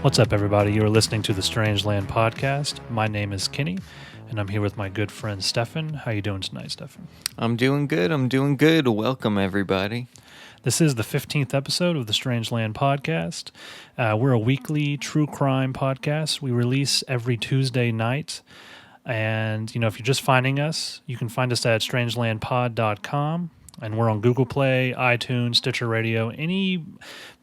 What's up, everybody? You are listening to the Strangelandpodcast. My name is Kenny, and I'm here with my good friend Stefan. How you doing tonight, Stefan? I'm doing good. Welcome, everybody. This is the 15th episode of the Strangeland Podcast. We're a weekly true crime podcast. We release every Tuesday night. And, if you're just finding us, you can find us at strangelandpod.com. And we're on Google Play, iTunes, Stitcher Radio,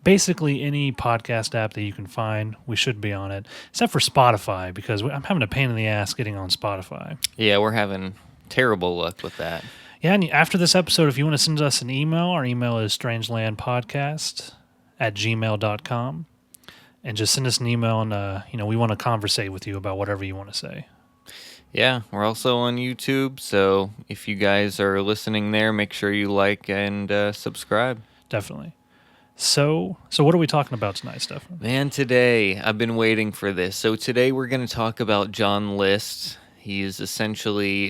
basically any podcast app that you can find. We should be on it, except for Spotify, because I'm having a pain in the ass getting on Spotify. Yeah, we're having terrible luck with that. Yeah, and after this episode, if you want to send us an email, our email is strangelandpodcast@gmail.com. And just send us an email, and we want to conversate with you about whatever you want to say. Yeah, we're also on YouTube, so if you guys are listening there, make sure you like and subscribe. Definitely. So what are we talking about tonight, Stefan? Man, today, I've been waiting for this. So today we're going to talk about John List. He is essentially,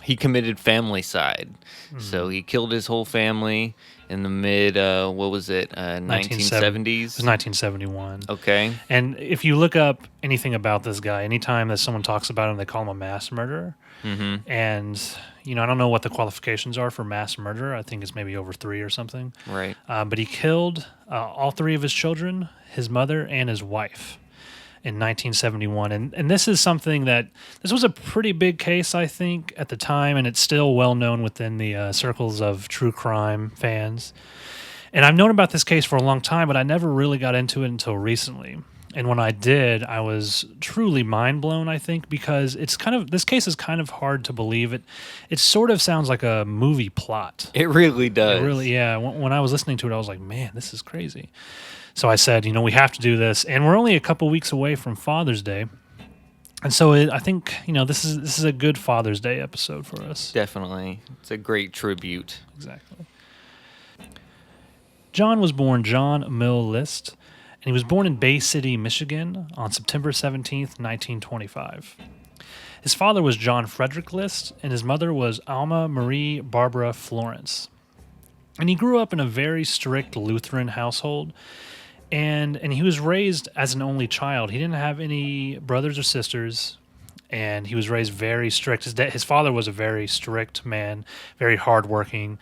he committed family-side. Mm-hmm. So he killed his whole family in the mid, 1970s? It was 1971. Okay. And if you look up anything about this guy, anytime that someone talks about him, they call him a mass murderer. Mm-hmm. And, I don't know what the qualifications are for mass murder. I think it's maybe over 3 or something. Right. But he killed all 3 of his children, his mother, and his wife in 1971. And this is something this was a pretty big case, I think, at the time, and it's still well known within the circles of true crime fans. And I've known about this case for a long time, but I never really got into it until recently. And when I did, I was truly mind blown, I think, because this case is kind of hard to believe. It sort of sounds like a movie plot. It really does. It really, yeah. When I was listening to it, I was like, man, this is crazy. So I said, we have to do this. And we're only a couple weeks away from Father's Day. And so I think, this is a good Father's Day episode for us. Definitely. It's a great tribute. Exactly. John was born John Mill List, and he was born in Bay City, Michigan on September 17th, 1925. His father was John Frederick List, and his mother was Alma Marie Barbara Florence. And he grew up in a very strict Lutheran household, and he was raised as an only child. He didn't have any brothers or sisters, and he was raised very strict. His father was a very strict man, very hardworking.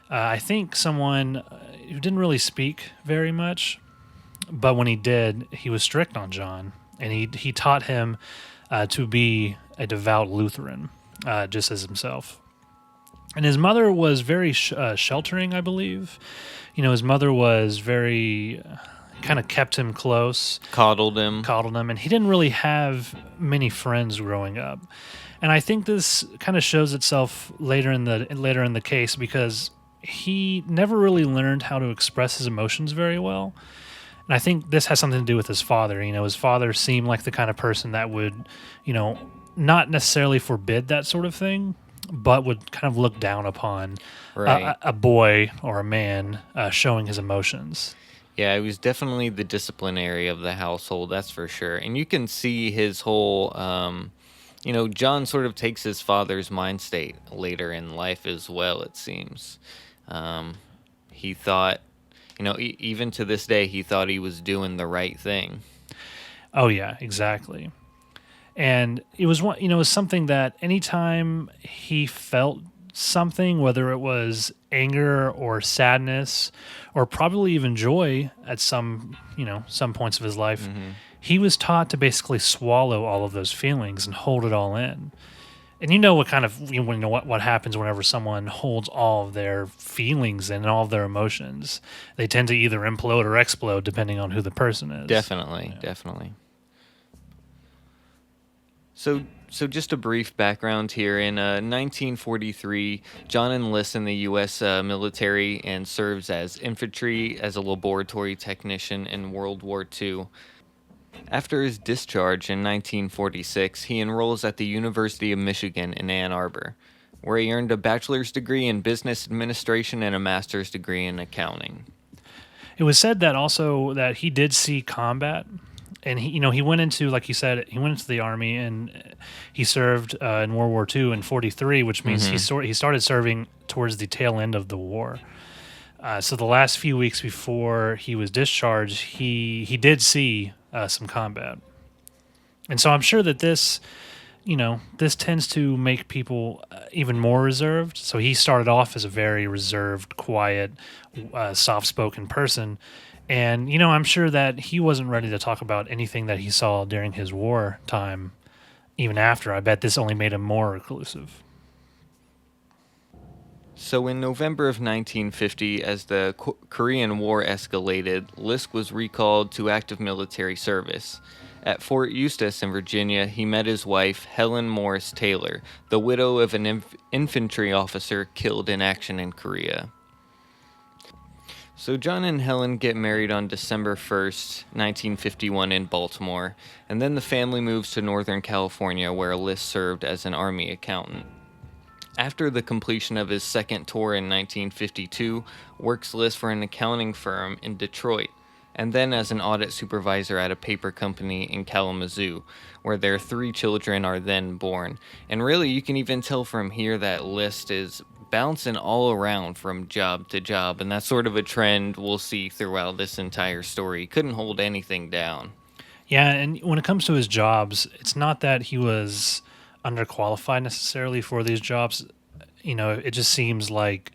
I think someone who didn't really speak very much, but when he did, he was strict on John, and he taught him to be a devout Lutheran, just as himself. And his mother was very sheltering, I believe. His mother was very kind of kept him close, coddled him, and he didn't really have many friends growing up. And I think this kind of shows itself later in the case, because he never really learned how to express his emotions very well. And I think this has something to do with his father. His father seemed like the kind of person that would, not necessarily forbid that sort of thing, but would kind of look down upon a boy or a man showing his emotions. Yeah, he was definitely the disciplinary of the household, that's for sure. And you can see his whole, John sort of takes his father's mind state later in life as well, it seems. He thought, even to this day, he thought he was doing the right thing. Oh, yeah, exactly. And it was something that anytime he felt something, whether it was anger or sadness or probably even joy at some points of his life, mm-hmm. he was taught to basically swallow all of those feelings and hold it all in. And what happens whenever someone holds all of their feelings and all of their emotions. They tend to either implode or explode depending on who the person is. Definitely. So just a brief background here. In 1943, John enlists in the U.S. military and serves as infantry as a laboratory technician in World War II. After his discharge in 1946, he enrolls at the University of Michigan in Ann Arbor, where he earned a bachelor's degree in business administration and a master's degree in accounting. It was said that he did see combat. And he went into, like you said, he went into the Army, and he served in World War II in 43, which means mm-hmm. he started serving towards the tail end of the war. So the last few weeks before he was discharged, he did see some combat. And so I'm sure that this tends to make people even more reserved. So he started off as a very reserved, quiet, soft-spoken person. And, I'm sure that he wasn't ready to talk about anything that he saw during his war time, even after. I bet this only made him more reclusive. So in November of 1950, as the Korean War escalated, Lisk was recalled to active military service. At Fort Eustis in Virginia, he met his wife, Helen Morris Taylor, the widow of an infantry officer killed in action in Korea. So John and Helen get married on December 1st, 1951 in Baltimore, and then the family moves to Northern California where Lisk served as an Army accountant. After the completion of his second tour in 1952, works Lisk for an accounting firm in Detroit, and then as an audit supervisor at a paper company in Kalamazoo, where their 3 children are then born. And really, you can even tell from here that Lisk is bouncing all around from job to job, and that's sort of a trend we'll see throughout this entire story. He couldn't hold anything down. Yeah, and when it comes to his jobs, it's not that he was underqualified necessarily for these jobs. It just seems like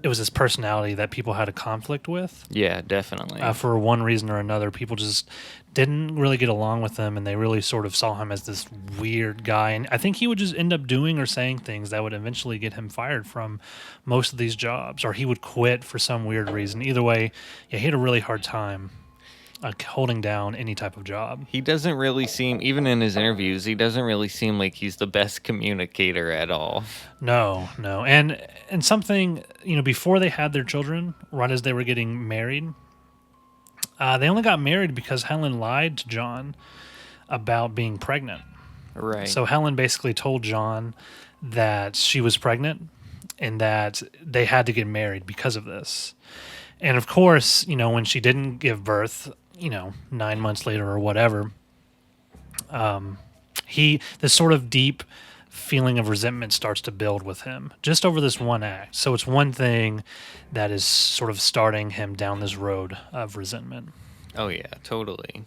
it was his personality that people had a conflict with. Yeah, definitely. For one reason or another, people just didn't really get along with him, and they really sort of saw him as this weird guy. And I think he would just end up doing or saying things that would eventually get him fired from most of these jobs, or he would quit for some weird reason. Either way, yeah, he had a really hard time holding down any type of job. He doesn't really seem, even in his interviews, he doesn't really seem like he's the best communicator at all. No. And something, before they had their children, right as they were getting married, they only got married because Helen lied to John about being pregnant. Right. So Helen basically told John that she was pregnant and that they had to get married because of this. And of course, when she didn't give birth, 9 months later or whatever, this sort of deep feeling of resentment starts to build with him just over this one act. So it's one thing that is sort of starting him down this road of resentment. Oh, yeah, totally.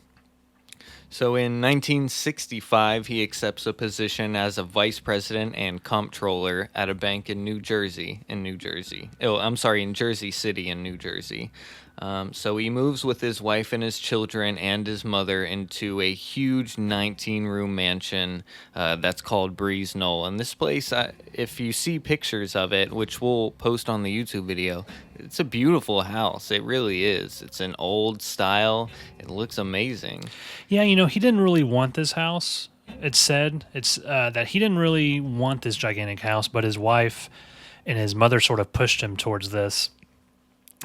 So in 1965, he accepts a position as a vice president and comptroller at a bank in New Jersey. In Jersey City in New Jersey. So he moves with his wife and his children and his mother into a huge 19-room mansion that's called Breeze Knoll. And this place, if you see pictures of it, which we'll post on the YouTube video, it's a beautiful house. It really is. It's an old style. It looks amazing. Yeah, he didn't really want this house. It's said that he didn't really want this gigantic house, but his wife and his mother sort of pushed him towards this.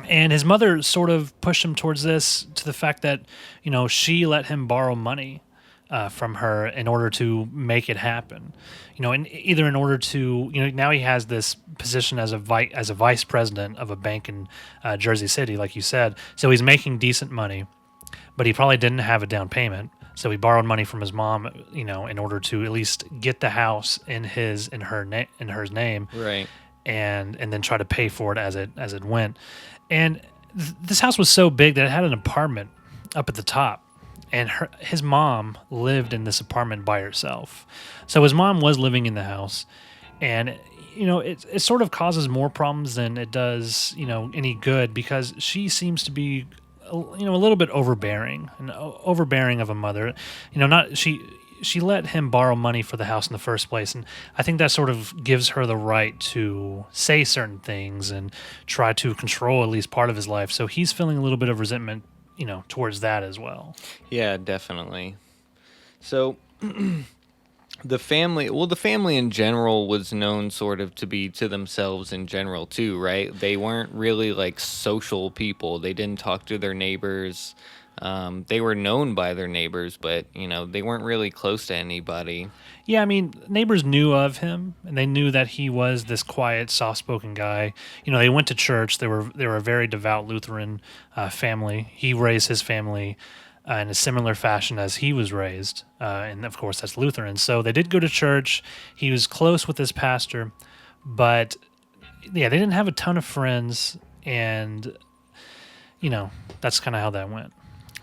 And his mother sort of pushed him towards this to the fact that, she let him borrow money from her in order to make it happen. And either in order to, now he has this position as a vice president of a bank in Jersey City, like you said. So he's making decent money, but he probably didn't have a down payment. So he borrowed money from his mom, in order to at least get the house in her name, right? And then try to pay for it as it went. And this house was so big that it had an apartment up at the top. And his mom lived in this apartment by herself. So his mom was living in the house. And, it sort of causes more problems than it does, any good, because she seems to be, a little bit overbearing of a mother. She let him borrow money for the house in the first place, and I think that sort of gives her the right to say certain things and try to control at least part of his life. So he's feeling a little bit of resentment, towards that as well. Yeah, definitely. So the family in general was known sort of to be to themselves in general too, right? They weren't really like social people. They didn't talk to their neighbors. They were known by their neighbors, but, they weren't really close to anybody. Yeah, I mean, neighbors knew of him, and they knew that he was this quiet, soft-spoken guy. They went to church. They were a very devout Lutheran family. He raised his family in a similar fashion as he was raised, and, of course, that's Lutheran. So they did go to church. He was close with his pastor, but, yeah, they didn't have a ton of friends. And, that's kind of how that went.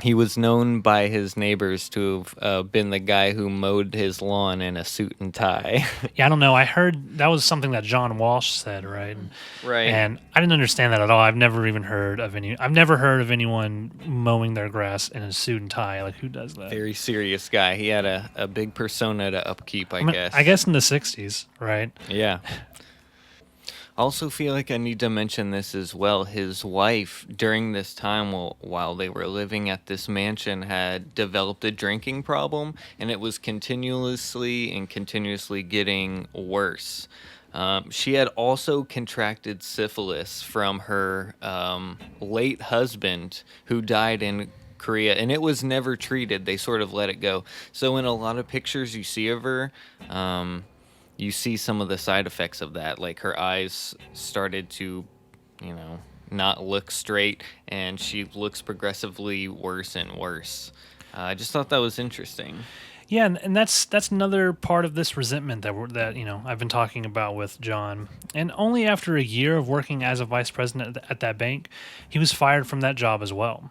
He was known by his neighbors to have been the guy who mowed his lawn in a suit and tie. Yeah, I don't know. I heard that was something that John Walsh said, right? Right. And I didn't understand that at all. I've never heard of anyone mowing their grass in a suit and tie. Like, who does that? Very serious guy. He had a big persona to upkeep, I guess. I guess in the 60s, right? Yeah. I also feel like I need to mention this as well. His wife, during this time while they were living at this mansion, had developed a drinking problem, and it was continuously getting worse. She had also contracted syphilis from her late husband, who died in Korea, and it was never treated. They sort of let it go. So in a lot of pictures you see of her, you see some of the side effects of that. Like, her eyes started to, not look straight, and she looks progressively worse and worse. I just thought that was interesting. Yeah, and that's another part of this resentment that I've been talking about with John. And only after a year of working as a vice president at that bank, he was fired from that job as well.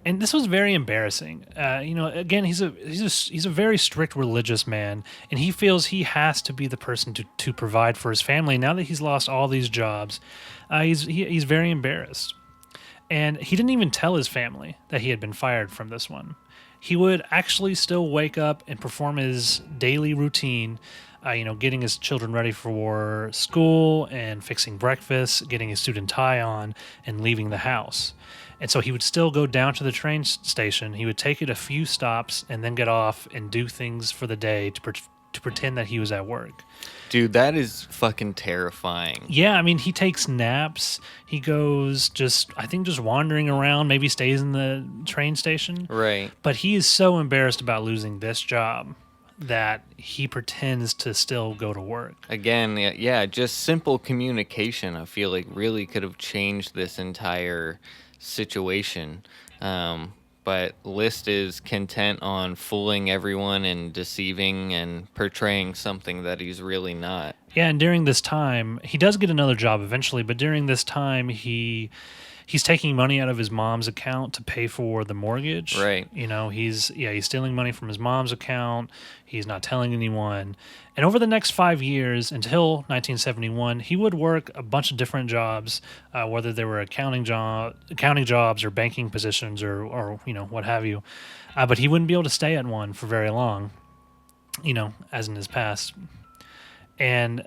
And this was very embarrassing. Again, he's a very strict religious man, and he feels he has to be the person to provide for his family. Now that he's lost all these jobs, he's very embarrassed. And he didn't even tell his family that he had been fired from this one. He would actually still wake up and perform his daily routine, getting his children ready for school and fixing breakfast, getting his suit and tie on, and leaving the house. And so he would still go down to the train station. He would take it a few stops and then get off and do things for the day to pretend that he was at work. Dude, that is fucking terrifying. Yeah, I mean, he takes naps. He goes just wandering around, maybe stays in the train station. Right. But he is so embarrassed about losing this job that he pretends to still go to work. Again, yeah, just simple communication, I feel like, really could have changed this entire situation. But List is content on fooling everyone and deceiving and portraying something that he's really not. Yeah, and during this time, he does get another job eventually, but during this time, he's taking money out of his mom's account to pay for the mortgage. Right. He's stealing money from his mom's account. He's not telling anyone. And over the next 5 years, until 1971, he would work a bunch of different jobs, whether they were accounting jobs or banking positions or what have you. But he wouldn't be able to stay at one for very long, as in his past. And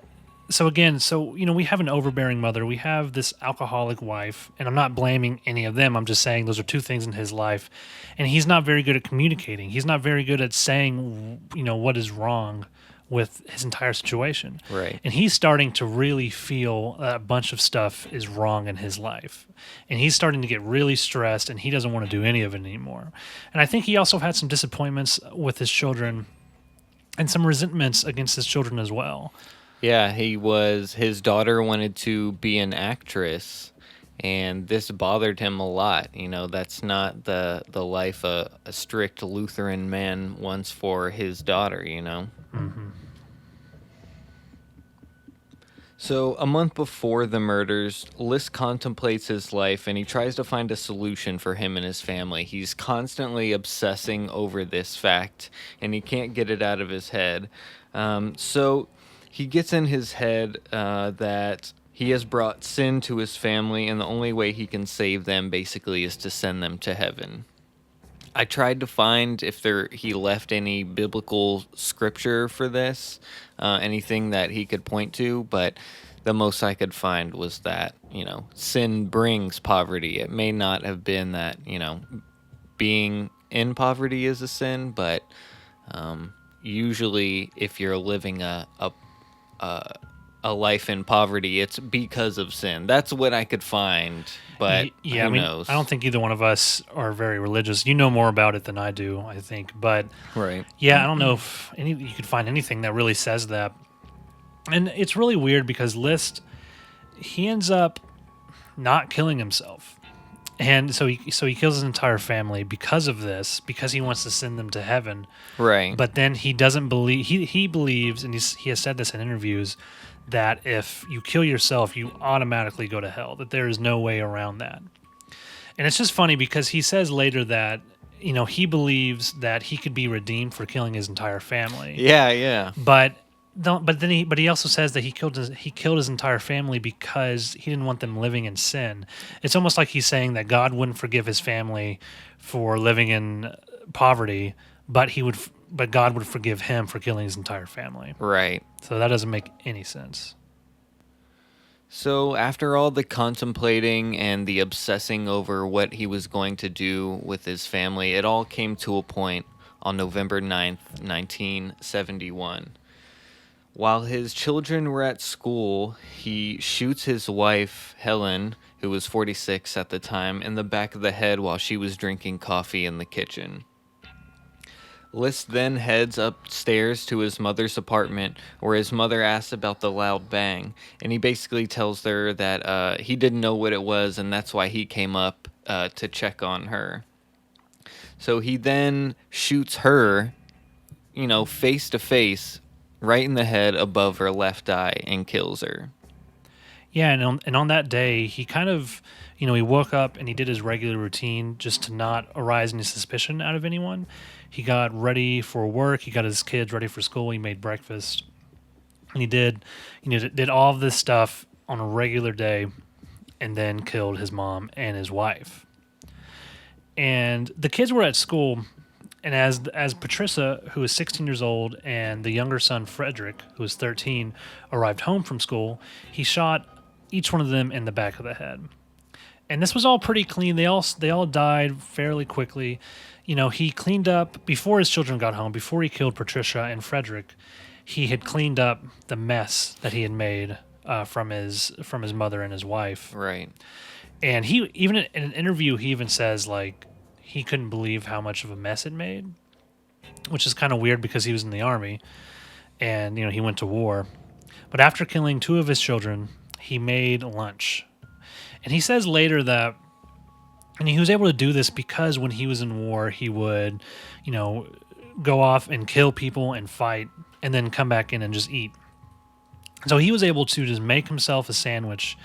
so we have an overbearing mother. We have this alcoholic wife, and I'm not blaming any of them. I'm just saying those are two things in his life. And he's not very good at communicating. He's not very good at saying, what is wrong with his entire situation. Right. And he's starting to really feel a bunch of stuff is wrong in his life. And he's starting to get really stressed, and he doesn't want to do any of it anymore. And I think he also had some disappointments with his children and some resentments against his children as well. Yeah, his daughter wanted to be an actress, and this bothered him a lot. That's not the life a strict Lutheran man wants for his daughter, Mm-hmm. So a month before the murders, List contemplates his life, and he tries to find a solution for him and his family. He's constantly obsessing over this fact, and he can't get it out of his head. So he gets in his head that he has brought sin to his family, and the only way he can save them basically is to send them to heaven. I tried to find if he left any biblical scripture for this, anything that he could point to, but the most I could find was that, sin brings poverty. It may not have been that, being in poverty is a sin, but usually if you're living a life in poverty, it's because of sin. That's what I could find, but who knows? I don't think either one of us are very religious. You know more about it than I do, I think. But right. Yeah, I don't know if you could find anything that really says that. And it's really weird because List, he ends up not killing himself. And so he kills his entire family because of this, because he wants to send them to heaven. Right. But then he doesn't believe, he believes, and he has said this in interviews, that if you kill yourself, you automatically go to hell, that there is no way around that. And it's just funny because he says later that, he believes that he could be redeemed for killing his entire family. Yeah, yeah. But he also says that he killed his entire family because he didn't want them living in sin. It's almost like he's saying that God wouldn't forgive his family for living in poverty, but God would forgive him for killing his entire family. Right. So that doesn't make any sense. So after all the contemplating and the obsessing over what he was going to do with his family, it all came to a point on November 9th, 1971. While his children were at school, he shoots his wife, Helen, who was 46 at the time, in the back of the head while she was drinking coffee in the kitchen. List then heads upstairs to his mother's apartment, where his mother asks about the loud bang, and he basically tells her that he didn't know what it was, and that's why he came up to check on her. So he then shoots her, face to face, right in the head above her left eye, and kills her. Yeah, and on that day, he kind of, he woke up and he did his regular routine just to not arise any suspicion out of anyone. He got ready for work. He got his kids ready for school. He made breakfast, and he did all of this stuff on a regular day, and then killed his mom and his wife. And the kids were at school, and as Patricia, who was 16 years old, and the younger son Frederick, who was 13, arrived home from school, he shot each one of them in the back of the head. And this was all pretty clean. They all died fairly quickly. He cleaned up before his children got home. Before he killed Patricia and Frederick, he had cleaned up the mess that he had made from his mother and his wife. Right. And he even in an interview, he even says like he couldn't believe how much of a mess it made, which is kind of weird because he was in the army and he went to war. But after killing two of his children, he made lunch. And he says later that, and he was able to do this because when he was in war, he would, go off and kill people and fight and then come back in and just eat. So he was able to just make himself a sandwich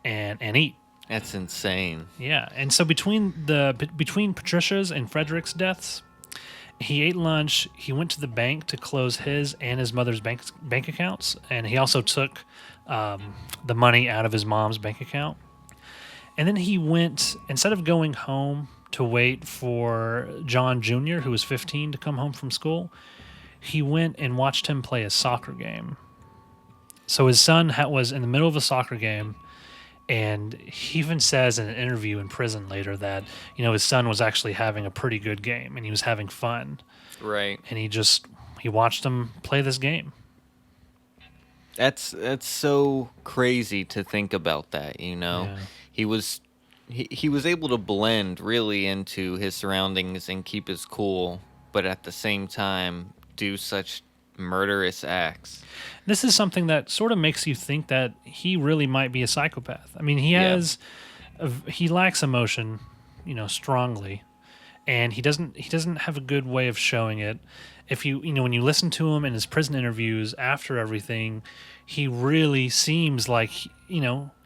and eat. That's insane. Yeah. And so between Patricia's and Frederick's deaths, he ate lunch. He went to the bank to close his and his mother's bank accounts. And he also took the money out of his mom's bank account. And then he went, instead of going home to wait for John Jr., who was 15, to come home from school, he went and watched him play a soccer game. So his son was in the middle of a soccer game, and he even says in an interview in prison later that, his son was actually having a pretty good game, and he was having fun. Right. And he watched him play this game. That's so crazy to think about that, Yeah. He was able to blend really into his surroundings and keep his cool, but at the same time do such murderous acts. This is something that sort of makes you think that he really might be a psychopath. I mean, he lacks emotion, strongly, and he doesn't have a good way of showing it. If when you listen to him in his prison interviews after everything, he really seems like,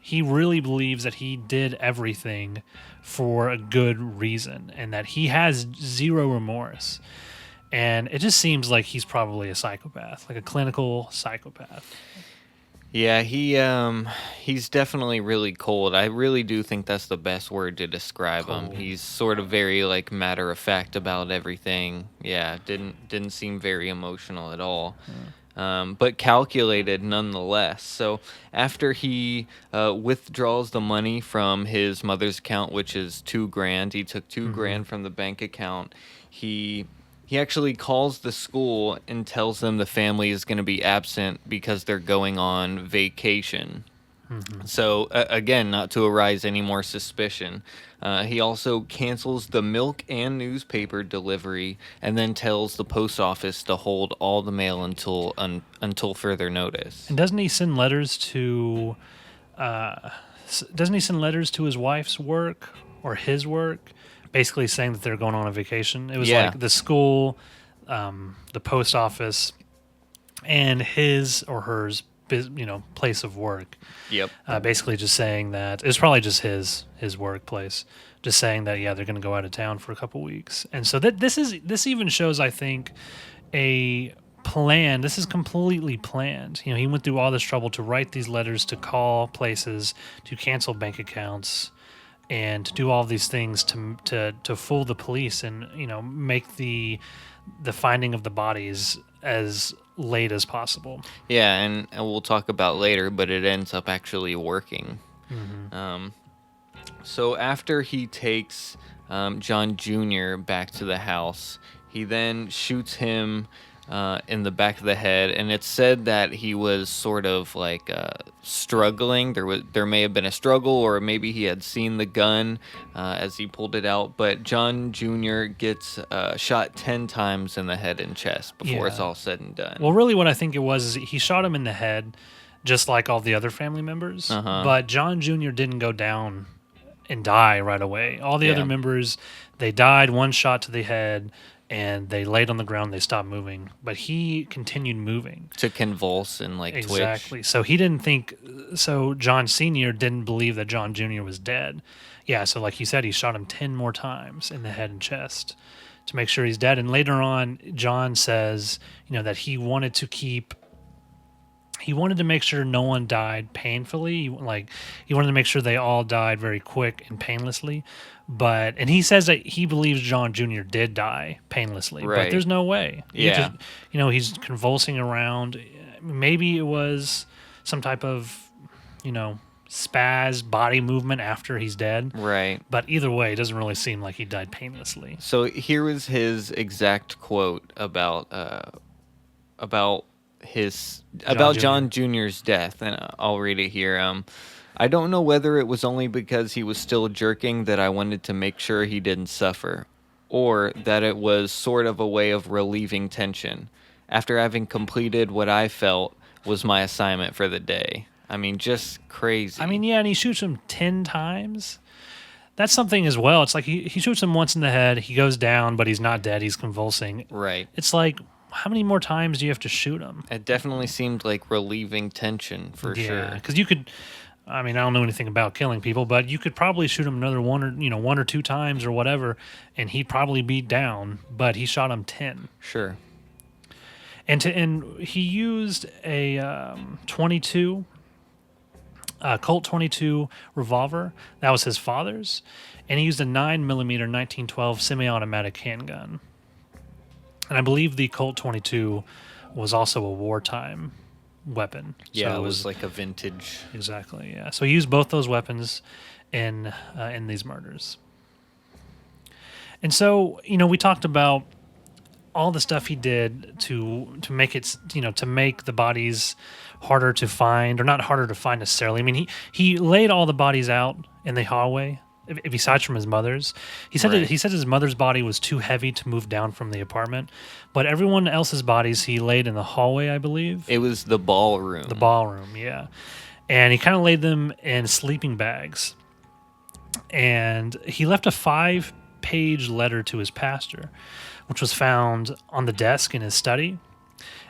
he really believes that he did everything for a good reason and that he has zero remorse. And it just seems like he's probably a psychopath, like a clinical psychopath. Yeah, he's definitely really cold. I really do think that's the best word to describe him. He's sort of very like matter of fact about everything. Yeah, didn't seem very emotional at all. But calculated nonetheless. So after he withdraws the money from his mother's account, which is $2,000, he took $2,000 from the bank account. He actually calls the school and tells them the family is going to be absent because they're going on vacation. Mm-hmm. So, again, not to arise any more suspicion. He also cancels the milk and newspaper delivery and then tells the post office to hold all the mail until further notice. And doesn't he send letters to his wife's work or his work? Basically saying that they're going on a vacation. It was like the school, the post office, and his or hers place of work. Yep. Basically just saying that it was probably just his workplace, just saying that they're going to go out of town for a couple weeks. And so this even shows, I think, a plan. This is completely planned. He went through all this trouble to write these letters, to call places, to cancel bank accounts, and to do all these things to fool the police and make the finding of the bodies as late as possible. Yeah, and we'll talk about later, but it ends up actually working. So after he takes John Jr. back to the house, he then shoots him in the back of the head, and it's said that he was sort of like struggling. There may have been a struggle, or maybe he had seen the gun as he pulled it out. But John Jr. gets shot 10 times in the head and chest before it's all said and done. Well, really, what I think it was is he shot him in the head, just like all the other family members. But John Jr. didn't go down and die right away. All the other members, they died, one shot to the head, and they laid on the ground. They stopped moving, but he continued moving to convulse and twitch. Exactly. So he didn't think. So John Sr. didn't believe that John Jr. was dead. Yeah. So like you said, he shot him 10 more times in the head and chest to make sure he's dead. And later on, John says, that he wanted to make sure no one died painfully. He wanted to make sure they all died very quick and painlessly. And he says that he believes John Jr. did die painlessly, but there's no way. Yeah. He's convulsing around. Maybe it was some type of, spaz body movement after he's dead. Right. But either way, it doesn't really seem like he died painlessly. So here was his exact quote about John Jr.'s death, and I'll read it here. I don't know whether it was only because he was still jerking that I wanted to make sure he didn't suffer, or that it was sort of a way of relieving tension, after having completed what I felt was my assignment for the day. I mean, just crazy. I mean, yeah, and he shoots him 10 times. That's something as well. It's like he shoots him once in the head, he goes down, but he's not dead, he's convulsing. Right. It's like, how many more times do you have to shoot him? It definitely seemed like relieving tension for sure. Yeah, because you could, I don't know anything about killing people, but you could probably shoot him another one or two times or whatever, and he'd probably be down. But he shot him 10. Sure. And he used a 22, Colt 22 revolver. That was his father's, and he used a 9mm 1912 semi-automatic handgun. And I believe the Colt 22 was also a wartime weapon. Yeah, so it was like a vintage. Exactly, yeah. So he used both those weapons in these murders. And so, we talked about all the stuff he did to make it, to make the bodies harder to find, or not harder to find necessarily. I mean, he laid all the bodies out in the hallway, besides from his mother's. He said his mother's body was too heavy to move down from the apartment, but everyone else's bodies he laid in the hallway, I believe. It was the ballroom. The ballroom, yeah. And he kind of laid them in sleeping bags. And he left a 5-page letter to his pastor, which was found on the desk in his study.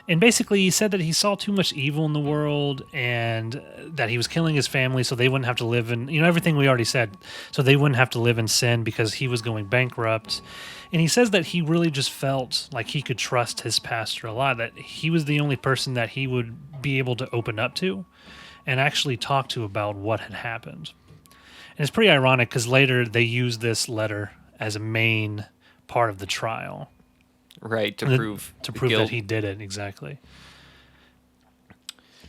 And basically, he said that he saw too much evil in the world and that he was killing his family so they wouldn't have to live in, everything we already said, so they wouldn't have to live in sin because he was going bankrupt. And he says that he really just felt like he could trust his pastor a lot, that he was the only person that he would be able to open up to and actually talk to about what had happened. And it's pretty ironic because later they used this letter as a main part of the trial. Right, to prove that he did it, exactly.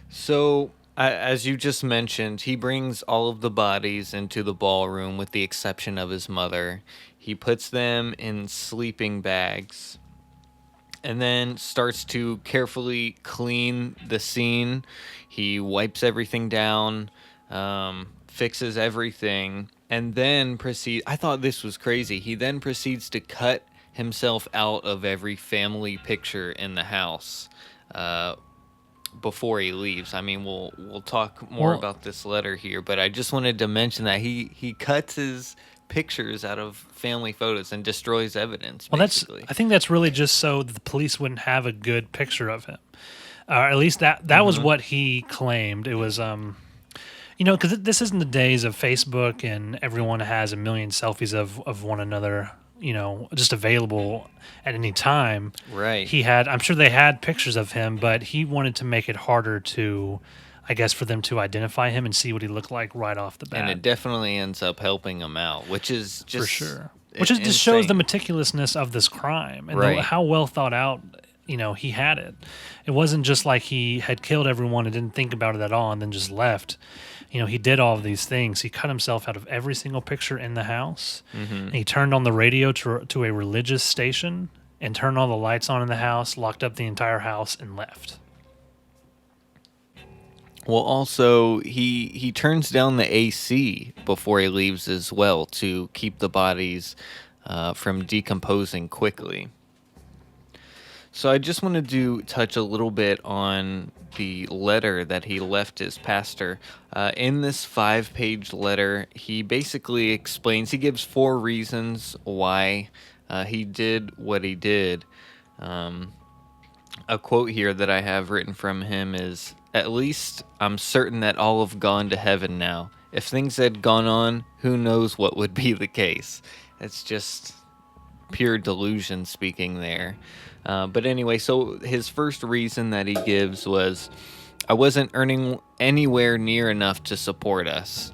So, as you just mentioned, he brings all of the bodies into the ballroom with the exception of his mother. He puts them in sleeping bags and then starts to carefully clean the scene. He wipes everything down, fixes everything, and then proceeds. I thought this was crazy. He then proceeds to cut himself out of every family picture in the house before he leaves. I mean, we'll talk more about this letter here, but I just wanted to mention that he cuts his pictures out of family photos and destroys evidence. Well, I think that's really just so that the police wouldn't have a good picture of him. Or at least that was what he claimed. It was, because this isn't the days of Facebook and everyone has a million selfies of one another, just available at any time. Right. I'm sure they had pictures of him, but he wanted to make it harder to, I guess, for them to identify him and see what he looked like right off the bat. And it definitely ends up helping him out, which is just for sure. Which is just shows the meticulousness of this crime and how well thought out, he had it. It wasn't just like he had killed everyone and didn't think about it at all and then just left. He did all of these things. He cut himself out of every single picture in the house. And he turned on the radio to a religious station and turned all the lights on in the house, locked up the entire house, and left. Well, also, he turns down the AC before he leaves as well to keep the bodies from decomposing quickly. So I just wanted to touch a little bit on the letter that he left his pastor. In this 5-page letter, he basically explains, he gives 4 reasons why he did what he did. A quote here that I have written from him is, "At least I'm certain that all have gone to heaven now. If things had gone on, who knows what would be the case." It's just pure delusion speaking there. But anyway, so his first reason that he gives was, "I wasn't earning anywhere near enough to support us."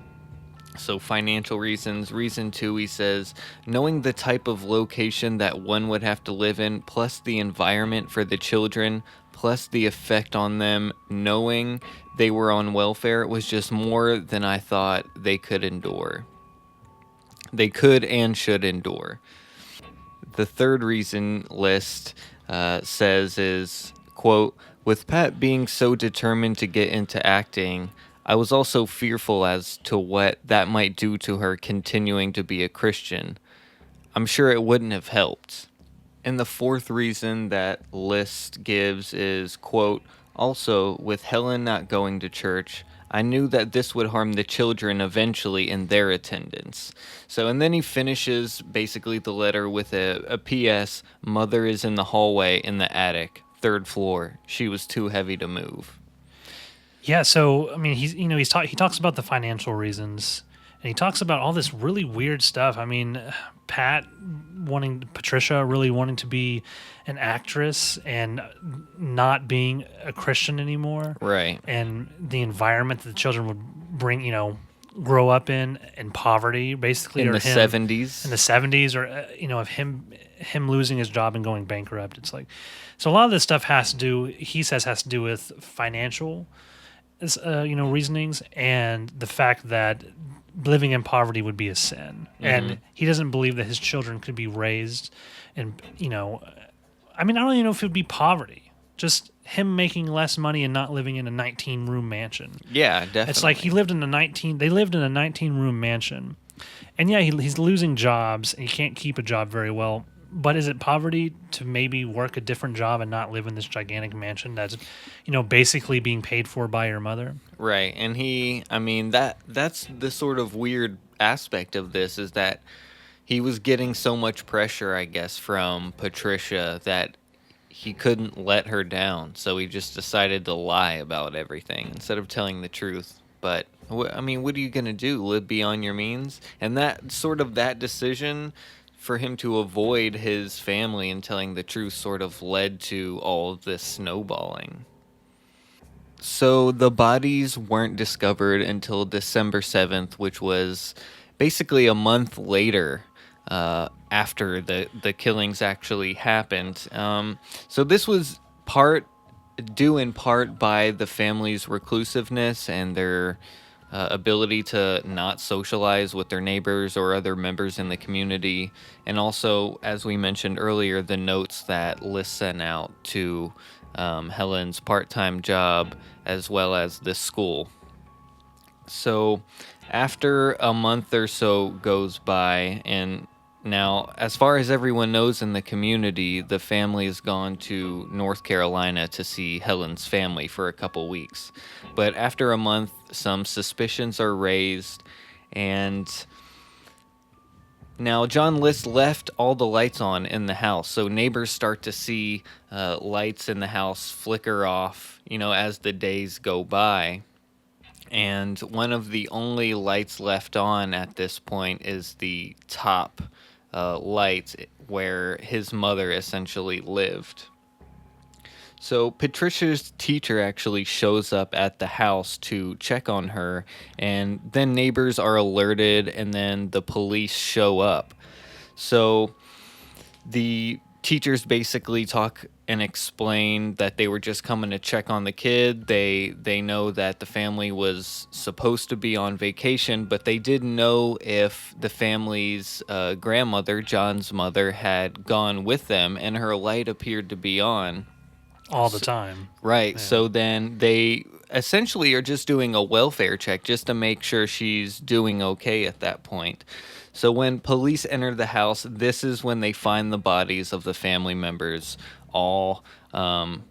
So financial reasons. Reason 2, he says, "Knowing the type of location that one would have to live in, plus the environment for the children, plus the effect on them, knowing they were on welfare, was just more than I thought they could endure. They could and should endure." The third reason list says is, quote, "With Pat being so determined to get into acting, I was also fearful as to what that might do to her continuing to be a Christian. I'm sure it wouldn't have helped." And the fourth reason that list gives is, quote, "Also, with Helen not going to church, I knew that this would harm the children eventually in their attendance." So, and then he finishes basically the letter with a P.S. "Mother is in the hallway in the attic, 3rd floor. She was too heavy to move." Yeah, so I mean, he talks about the financial reasons, and he talks about all this really weird stuff. I mean, Patricia really wanting to be an actress and not being a Christian anymore, Right. and the environment that the children would bring, grow up in poverty, basically, In or the him 70s. in the 70s, or of him losing his job and going bankrupt. It's like, so a lot of this stuff has to do with financial reasonings, and the fact that living in poverty would be a sin. And he doesn't believe that his children could be raised in, I mean, I don't even know if it would be poverty, just him making less money and not living in a 19-room mansion. Yeah, definitely. It's like they lived in a 19-room mansion. And yeah, he's losing jobs and he can't keep a job very well. But is it poverty to maybe work a different job and not live in this gigantic mansion that's, basically being paid for by your mother? Right. And that's the sort of weird aspect of this, is that he was getting so much pressure, I guess, from Patricia that he couldn't let her down. So he just decided to lie about everything instead of telling the truth. But what are you going to do? Live beyond your means? And that decision for him to avoid his family and telling the truth sort of led to all of this snowballing. So the bodies weren't discovered until December 7th, which was basically a month later after the killings actually happened. So this was due in part by the family's reclusiveness and their ability to not socialize with their neighbors or other members in the community. And also, as we mentioned earlier, the notes that Liz sent out to Helen's part-time job as well as this school. So after a month or so goes by, and now, as far as everyone knows in the community, the family has gone to North Carolina to see Helen's family for a couple weeks. But after a month, some suspicions are raised, and Now, John List left all the lights on in the house, so neighbors start to see lights in the house flicker off, as the days go by. And one of the only lights left on at this point is the top light where his mother essentially lived. So Patricia's teacher actually shows up at the house to check on her, and then neighbors are alerted, and then the police show up. So the teachers basically talk and explain that they were just coming to check on the kid. They know that the family was supposed to be on vacation, but they didn't know if the family's grandmother, John's mother, had gone with them, and her light appeared to be on. All the time. Right. Yeah. So then they essentially are just doing a welfare check just to make sure she's doing okay at that point. So when police enter the house, this is when they find the bodies of the family members all, in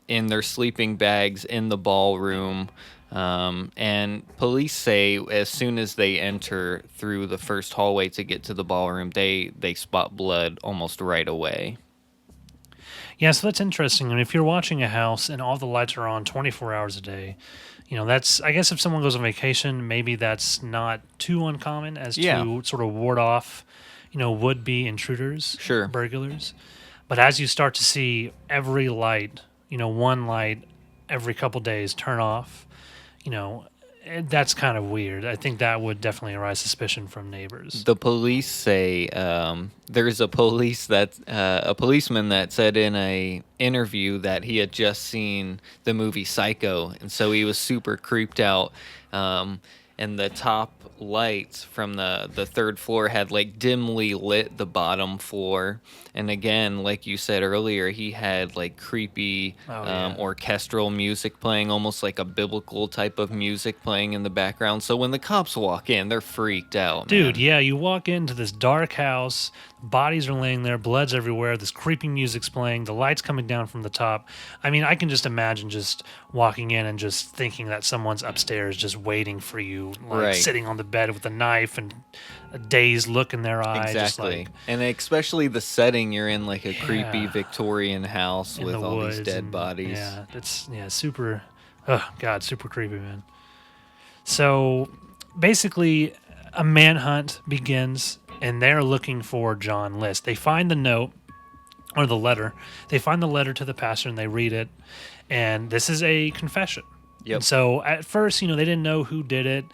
their sleeping bags in the ballroom. And police say as soon as they enter through the first hallway to get to the ballroom, they spot blood almost right away. Yeah, so that's interesting. And if you're watching a house and all the lights are on 24 hours a day, that's, I guess if someone goes on vacation, maybe that's not too uncommon as to sort of ward off, would-be intruders, Sure. burglars. But as you start to see every light, one light every couple days turn off, that's kind of weird. I think that would definitely arise suspicion from neighbors. The police say there's a policeman that said in a interview that he had just seen the movie Psycho, and so he was super creeped out. And the top lights from the third floor had like dimly lit the bottom floor. And again, like you said earlier, he had like creepy orchestral music playing, almost like a biblical type of music playing in the background. So when the cops walk in, they're freaked out. Dude, man. yeah, you walk into this dark house, bodies are laying there, blood's everywhere, this creepy music's playing, the lights coming down from the top. I mean, I can just imagine just walking in and just thinking that someone's upstairs just waiting for you, like sitting on the bed with a knife and a dazed look in their eye. Exactly. And especially the setting, you're in like a creepy Victorian house with all these dead bodies. Yeah, it's super, oh God, super creepy, man. So basically a manhunt begins and they're looking for John List. They find the note or the letter. They find the letter to the pastor and they read it. And this is a confession. Yep. And so at first, they didn't know who did it.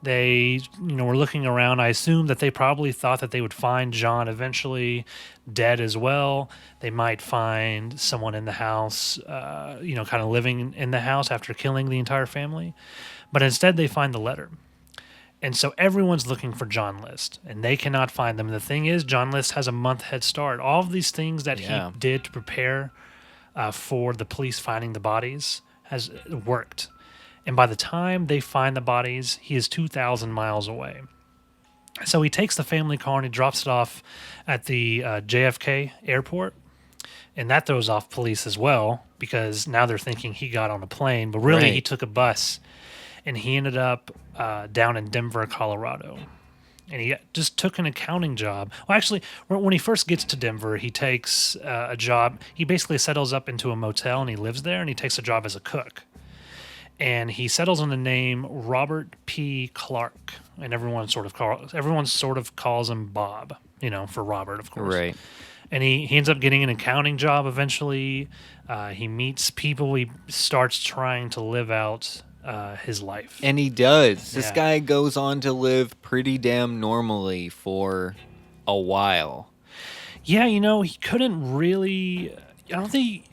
They, were looking around. I assume that they probably thought that they would find John eventually dead as well. They might find someone in the house, kind of living in the house after killing the entire family. But instead, they find the letter. And so everyone's looking for John List, and they cannot find them. And the thing is, John List has a month head start. All of these things that he did to prepare for the police finding the bodies has worked. And by the time they find the bodies, he is 2,000 miles away. So he takes the family car and he drops it off at the JFK airport. And that throws off police as well, because now they're thinking he got on a plane. But really, he took a bus. And he ended up down in Denver, Colorado. And he just took an accounting job. Well, actually, when he first gets to Denver, he takes a job. He basically settles up into a motel and he lives there, and he takes a job as a cook. And he settles on the name Robert P. Clark, and everyone sort of calls him Bob, for Robert, of course. Right. And he ends up getting an accounting job eventually. He meets people. He starts trying to live out his life. And he does. This guy goes on to live pretty damn normally for a while. Yeah, he couldn't really. I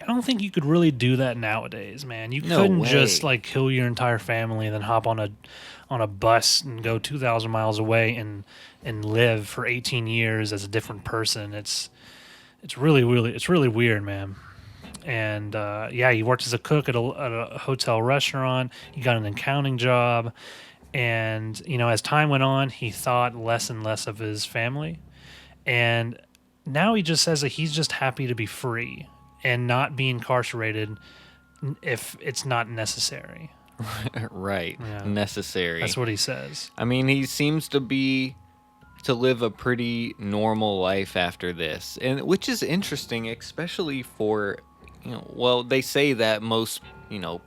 don't think you could really do that nowadays, man. You couldn't just like kill your entire family and then hop on a bus and go 2,000 miles away and live for 18 years as a different person. It's really weird, man. And he worked as a cook at a hotel restaurant. He got an accounting job, and as time went on, he thought less and less of his family, and now he just says that he's just happy to be free and not be incarcerated if it's not necessary. Right. Yeah. Necessary. That's what he says. I mean, he seems to be to live a pretty normal life after this, and which is interesting, especially for, well, they say that most,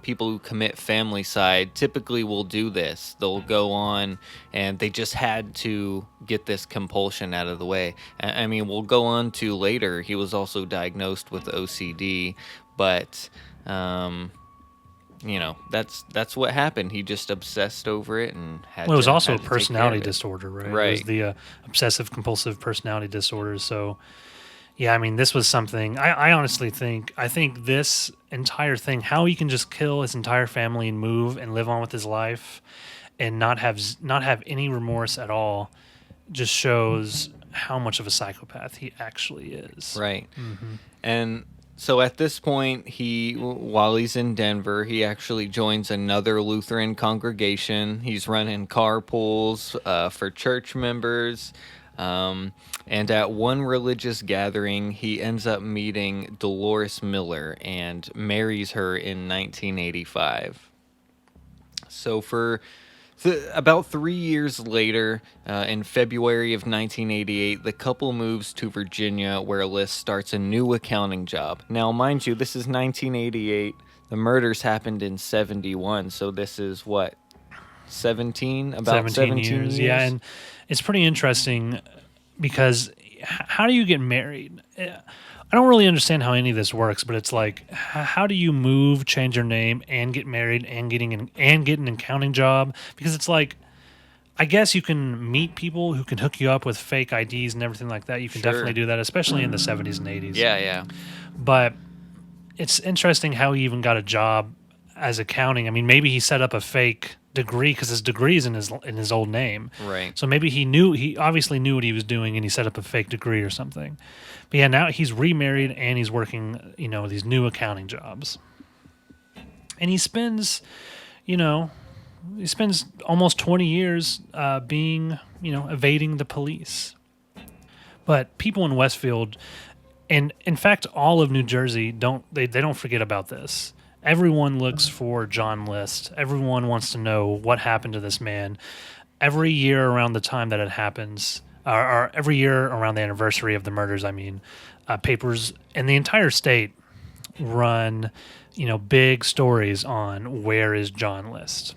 people who commit famicide typically will do this. They'll go on, and they just had to get this compulsion out of the way. I mean, we'll go on to later, he was also diagnosed with OCD, but that's what happened. He just obsessed over it and had Well, it was to also a had to take care personality of it. disorder, right? It Right. was the obsessive compulsive personality disorder. So, yeah, I mean, this was something I honestly think. I think this entire thing, how he can just kill his entire family and move and live on with his life, and not have any remorse at all, just shows how much of a psychopath he actually is. Right. And so at this point, while he's in Denver, he actually joins another Lutheran congregation. He's running carpools for church members. And at one religious gathering, he ends up meeting Dolores Miller and marries her in 1985. So for about 3 years later, in February of 1988, the couple moves to Virginia, where Liz starts a new accounting job. Now, mind you, this is 1988. The murders happened in 71, so this is what, 17? About 17 years? Yeah, and it's pretty interesting because how do you get married? I don't really understand how any of this works, but it's like, how do you move, change your name, and get married, and get an accounting job? Because it's like, I guess you can meet people who can hook you up with fake IDs and everything like that. You can Sure. definitely do that, especially in the 70s and 80s. Yeah. But it's interesting how he even got a job as accounting. I mean, maybe he set up a fake degree because his degree is in his old name. Right. So maybe he obviously knew what he was doing, and he set up a fake degree or something. But yeah, now he's remarried and he's working, these new accounting jobs. And he spends almost 20 years evading the police. But people in Westfield, and in fact all of New Jersey, don't forget about this. Everyone looks for John List. Everyone wants to know what happened to this man. Every year around the time that it happens, or every year around the anniversary of the murders, papers in the entire state run, big stories on where is John List.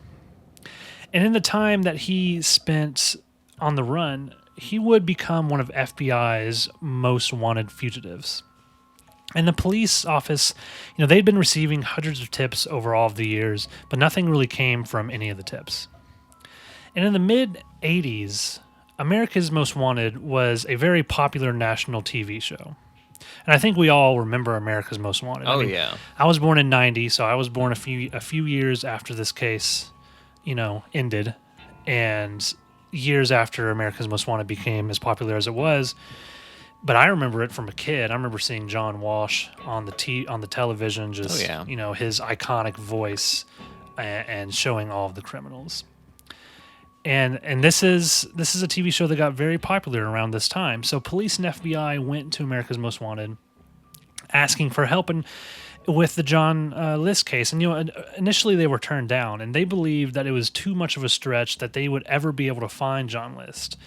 And in the time that he spent on the run, he would become one of FBI's most wanted fugitives. And the police office, they'd been receiving hundreds of tips over all of the years, but nothing really came from any of the tips. And in the mid-'80s, America's Most Wanted was a very popular national TV show. And I think we all remember America's Most Wanted. Yeah. I was born in 90, so I was born a few years after this case, ended, and years after America's Most Wanted became as popular as it was. But I remember it from a kid. I remember seeing John Walsh on the television, just his iconic voice and showing all of the criminals. And this is a TV show that got very popular around this time. So police and FBI went to America's Most Wanted, asking for help with the John List case. And initially they were turned down, and they believed that it was too much of a stretch that they would ever be able to find John List.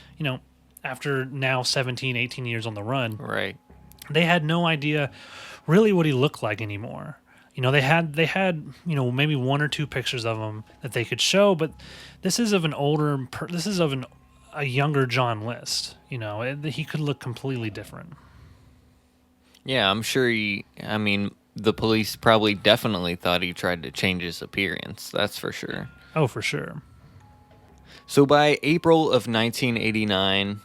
After now 17, 18 years on the run, Right. they had no idea really what he looked like anymore. They had maybe one or two pictures of him that they could show, but this is of a younger John List. He could look completely different. Yeah, I'm sure the police probably definitely thought he tried to change his appearance. That's for sure. Oh, for sure. So by April of 1989,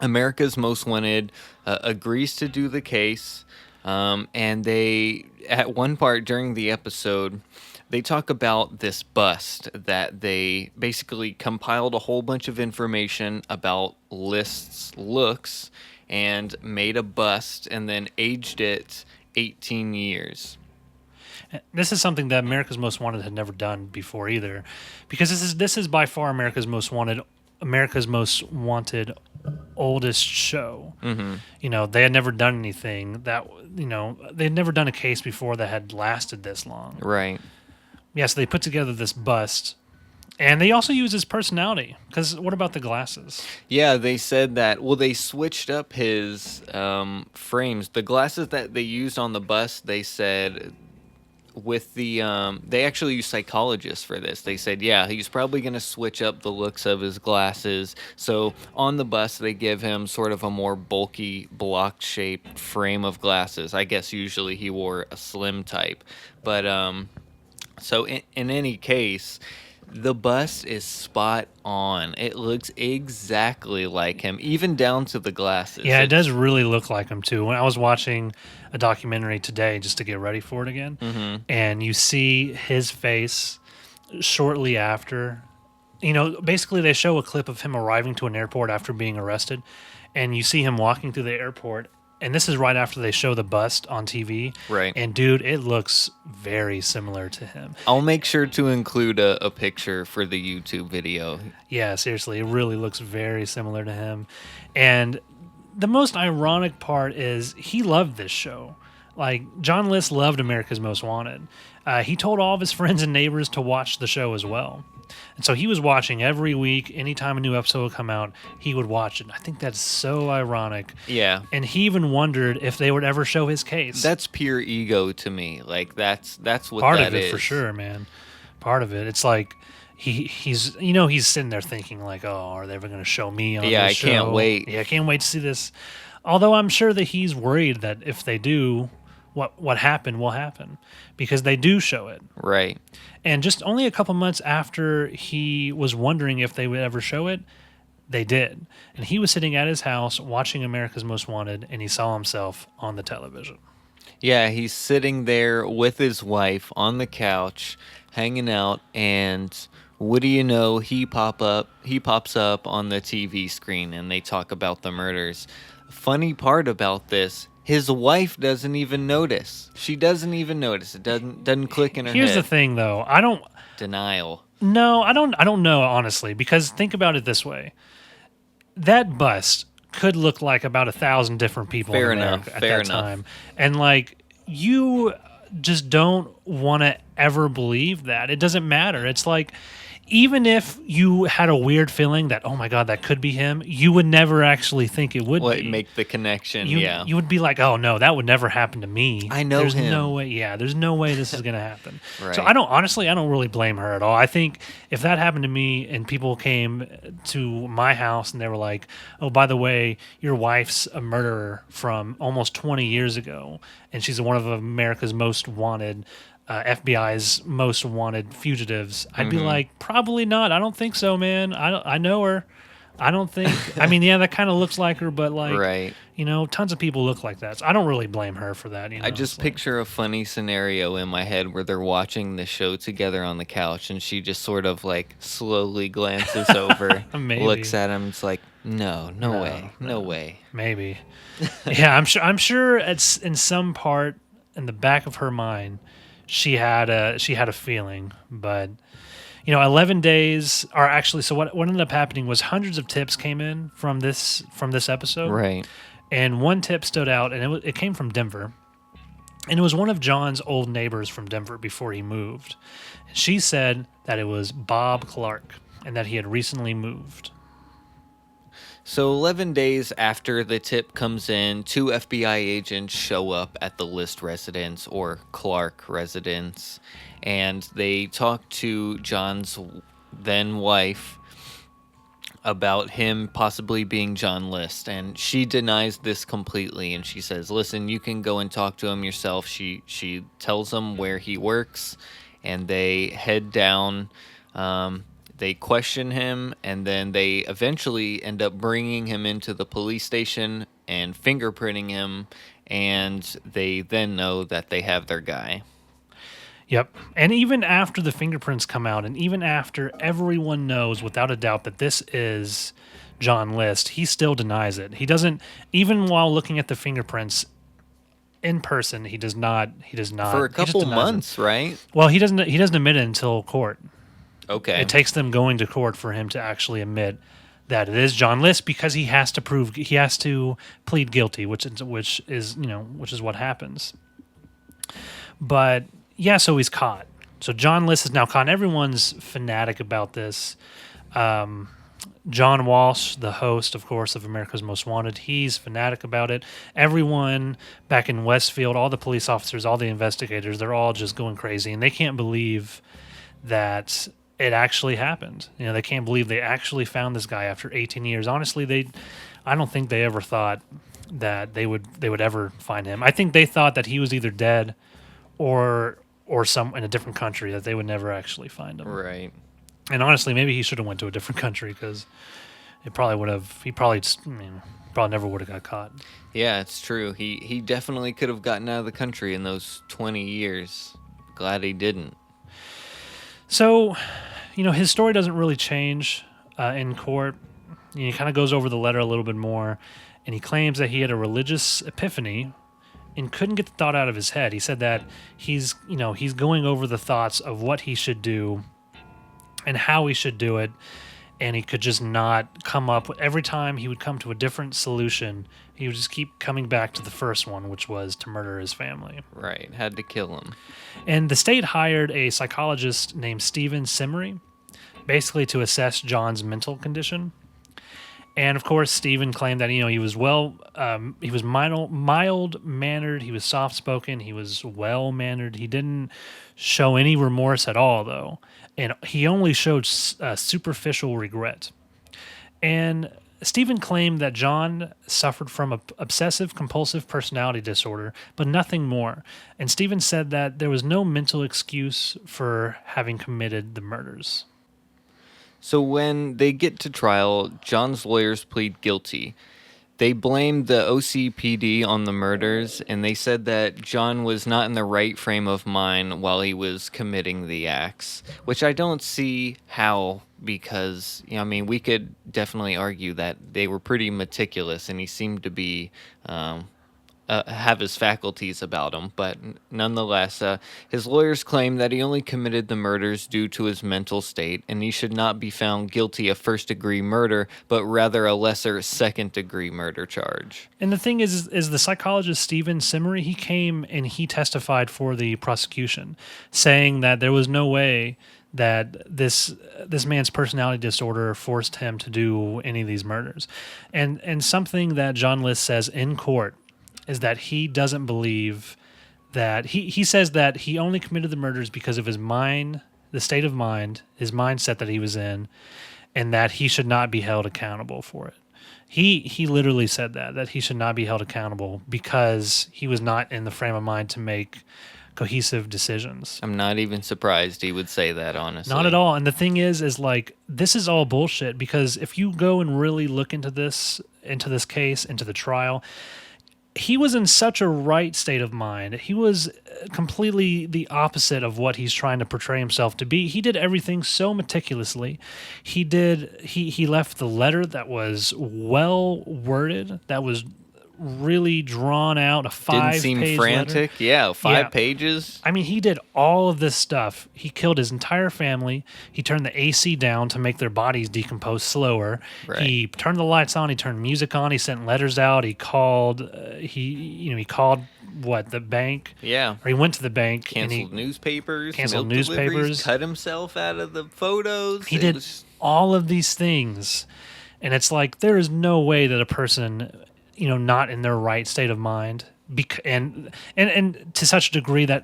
America's Most Wanted agrees to do the case, and they, at one part during the episode, they talk about this bust that they basically compiled a whole bunch of information about List's looks and made a bust and then aged it 18 years. This is something that America's Most Wanted had never done before either, because this is by far America's Most Wanted oldest show. Mm-hmm. They had never done anything that they had never done a case before that had lasted this long. Right. Yeah, so they put together this bust, And they also use his personality. Because what about the glasses? Yeah, they said that. Well, they switched up his frames. The glasses that they used on the bus, they said with the they actually use psychologists for this. They said, yeah, he's probably going to switch up the looks of his glasses. So on the bus, they give him sort of a more bulky, block shaped frame of glasses. I guess usually he wore a slim type, but so in any case, the bust is spot on. It looks exactly like him, even down to the glasses. Yeah, it does really look like him too. When I was watching a documentary today just to get ready for it again, and you see his face shortly after. You know, basically they show a clip of him arriving to an airport after being arrested, and you see him walking through the airport. And this is right after they show the bust on TV. Right. And dude, it looks very similar to him. I'll make sure to include a picture for the YouTube video. Yeah, seriously, it really looks very similar to him. And the most ironic part is he loved this show. Like, John List loved America's Most Wanted. He told all of his friends and neighbors to watch the show as well. And so he was watching every week. Anytime a new episode would come out, he would watch it. I think that's so ironic. Yeah. And he even wondered if they would ever show his case. That's pure ego to me. Like, that's what part that of it is. for sure, man. Part of it. It's like he's he's sitting there thinking like, oh, are they ever going to show me on this show? I can't wait. Yeah, I can't wait to see this. Although I'm sure that he's worried that if they do, what happened will happen, because they do show it. Right. And just only a couple months after he was wondering if they would ever show it, they did. And he was sitting at his house watching America's Most Wanted, and he saw himself on the television. Yeah, he's sitting there with his wife on the couch, hanging out, and what do you know? He pops up on the TV screen, and they talk about the murders. Funny part about this, his wife doesn't even notice. She doesn't even notice. It doesn't click in her Here's head. the thing, though. Denial. No, I don't know, honestly, because think about it this way. That bust could look like about 1,000 different people in America at that time. And, like, you just don't want to ever believe that. It doesn't matter. It's like, even if you had a weird feeling that, oh my God, that could be him, you would never actually think it would be. Make the connection, You would be like, oh no, that would never happen to me. I know there's him. No way. Yeah, there's no way this is going to happen. Right. So I don't really blame her at all. I think if that happened to me and people came to my house and they were like, oh, by the way, your wife's a murderer from almost 20 years ago, and she's one of America's most wanted FBI's most wanted fugitives, I'd be like, probably not. I don't think so, man. I know her. I don't think. I mean, yeah, that kind of looks like her, but like, right. Tons of people look like that. So I don't really blame her for that. I just picture a funny scenario in my head where they're watching the show together on the couch, and she just sort of like slowly glances over, looks at him. It's like, no way. Maybe. Yeah, I'm sure it's in some part in the back of her mind. She had a feeling, but 11 days are actually. So what ended up happening was hundreds of tips came in from this episode, right? And one tip stood out, and it came from Denver, and it was one of John's old neighbors from Denver before he moved. She said that it was Bob Clark, and that he had recently moved. So 11 days after the tip comes in, 2 FBI agents show up at the List residence, or Clark residence, and they talk to John's then wife about him possibly being John List, and she denies this completely, and she says, listen, you can go and talk to him yourself. She tells them where he works, and they head down. They question him, and then they eventually end up bringing him into the police station and fingerprinting him, and they then know that they have their guy. Yep. And even after the fingerprints come out, and even after everyone knows without a doubt that this is John List, he still denies it. He doesn't, even while looking at the fingerprints in person, he does not. For a couple months, right? Well, he doesn't admit it until court. Okay. It takes them going to court for him to actually admit that it is John List, because he has to plead guilty, which is what happens. But yeah, so he's caught. So John List is now caught. And everyone's fanatic about this. John Walsh, the host, of course, of America's Most Wanted, he's fanatic about it. Everyone back in Westfield, all the police officers, all the investigators, they're all just going crazy, and they can't believe that it actually happened. They can't believe they actually found this guy after 18 years. Honestly, I don't think they ever thought that they would ever find him. I think they thought that he was either dead or some in a different country, that they would never actually find him. Right. And honestly, maybe he should have went to a different country, because it probably would have. He probably never would have got caught. Yeah, it's true. He definitely could have gotten out of the country in those 20 years. Glad he didn't. So, his story doesn't really change in court. He kind of goes over the letter a little bit more, and he claims that he had a religious epiphany and couldn't get the thought out of his head. He said that he's going over the thoughts of what he should do and how he should do it, and he could just not come up with. Every time he would come to a different solution, he would just keep coming back to the first one, which was to murder his family. Right, had to kill him. And the state hired a psychologist named Stephen Simery, basically to assess John's mental condition. And of course, Stephen claimed that he was he was mild mannered, he was soft spoken, he was well mannered. He didn't show any remorse at all, though, and he only showed superficial regret. And Stephen claimed that John suffered from obsessive compulsive personality disorder, but nothing more. And Stephen said that there was no mental excuse for having committed the murders. So when they get to trial, John's lawyers plead guilty. They blamed the OCPD on the murders, and they said that John was not in the right frame of mind while he was committing the acts, which I don't see how, because, we could definitely argue that they were pretty meticulous, and he seemed to be have his faculties about him, but nonetheless, his lawyers claim that he only committed the murders due to his mental state, and he should not be found guilty of first-degree murder, but rather a lesser second-degree murder charge. And the thing is the psychologist Stephen Simery, he came and he testified for the prosecution, saying that there was no way that this man's personality disorder forced him to do any of these murders. And something that John List says in court is that he doesn't believe that he says that he only committed the murders because of his mind, the state of mind, his mindset that he was in, and that he should not be held accountable for it. He literally said that he should not be held accountable because he was not in the frame of mind to make cohesive decisions. I'm not even surprised he would say that, honestly. Not at all. And the thing is like, this is all bullshit, because if you go and really look into this case, into the trial, he was in such a right state of mind. He was completely the opposite of what he's trying to portray himself to be. He did everything so meticulously. He left the letter that was well worded, that was really drawn out, a 5-page Didn't seem frantic. Letter. Yeah, 5 pages. I mean, he did all of this stuff. He killed his entire family. He turned the AC down to make their bodies decompose slower. Right. He turned the lights on. He turned music on. He sent letters out. He called. He called the bank. Yeah. Or he went to the bank. Canceled newspapers. Canceled milk newspapers. Deliveries, cut himself out of the photos. He did all of these things, and it's like there is no way that a person, not in their right state of mind, and to such a degree that